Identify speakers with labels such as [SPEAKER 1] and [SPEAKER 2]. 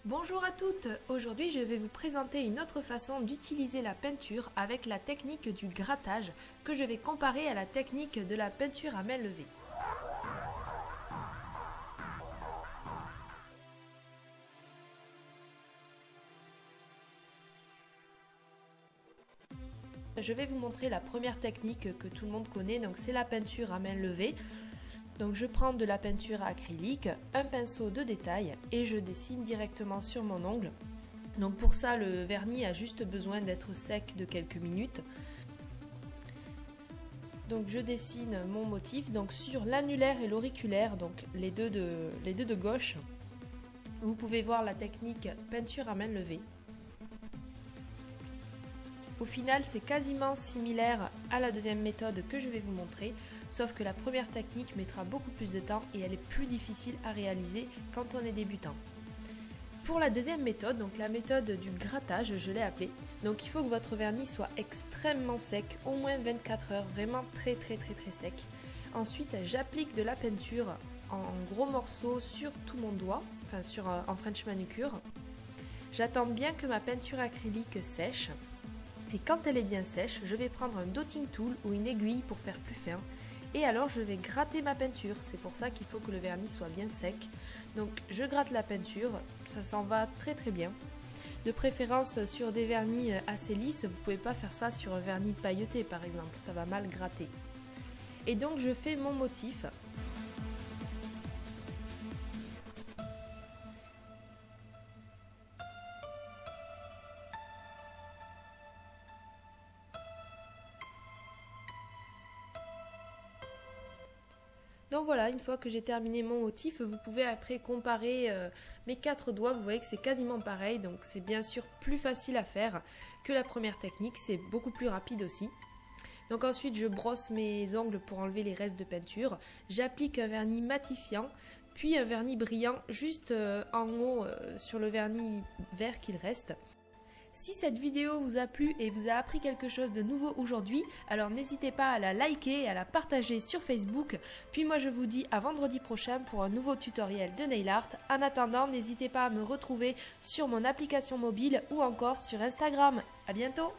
[SPEAKER 1] Bonjour à toutes, aujourd'hui je vais vous présenter une autre façon d'utiliser la peinture avec la technique du grattage que je vais comparer à la technique de la peinture à main levée. Je vais vous montrer la première technique que tout le monde connaît, donc c'est la peinture à main levée. Donc je prends de la peinture acrylique, un pinceau de détail et je dessine directement sur mon ongle. Donc pour ça le vernis a juste besoin d'être sec de quelques minutes. Donc je dessine mon motif donc sur l'annulaire et l'auriculaire, donc les deux de gauche. Vous pouvez voir la technique peinture à main levée. Au final, c'est quasiment similaire à la deuxième méthode que je vais vous montrer, sauf que la première technique mettra beaucoup plus de temps et elle est plus difficile à réaliser quand on est débutant. Pour la deuxième méthode, donc la méthode du grattage, je l'ai appelée, donc il faut que votre vernis soit extrêmement sec, au moins 24 heures, vraiment très sec. Ensuite, j'applique de la peinture en gros morceaux sur tout mon doigt, enfin en French manucure. J'attends bien que ma peinture acrylique sèche. Et quand elle est bien sèche, je vais prendre un dotting tool ou une aiguille pour faire plus fin. Et alors je vais gratter ma peinture, c'est pour ça qu'il faut que le vernis soit bien sec. Donc je gratte la peinture, ça s'en va très bien. De préférence sur des vernis assez lisses, vous ne pouvez pas faire ça sur un vernis pailleté par exemple, ça va mal gratter. Et donc je fais mon motif. Donc voilà, une fois que j'ai terminé mon motif, vous pouvez après comparer mes 4 doigts. Vous voyez que c'est quasiment pareil, donc c'est bien sûr plus facile à faire que la première technique, c'est beaucoup plus rapide aussi. Donc ensuite, je brosse mes ongles pour enlever les restes de peinture. J'applique un vernis matifiant, puis un vernis brillant juste en haut sur le vernis vert qu'il reste. Si cette vidéo vous a plu et vous a appris quelque chose de nouveau aujourd'hui, alors n'hésitez pas à la liker et à la partager sur Facebook. Puis moi je vous dis à vendredi prochain pour un nouveau tutoriel de nail art. En attendant, n'hésitez pas à me retrouver sur mon application mobile ou encore sur Instagram. À bientôt!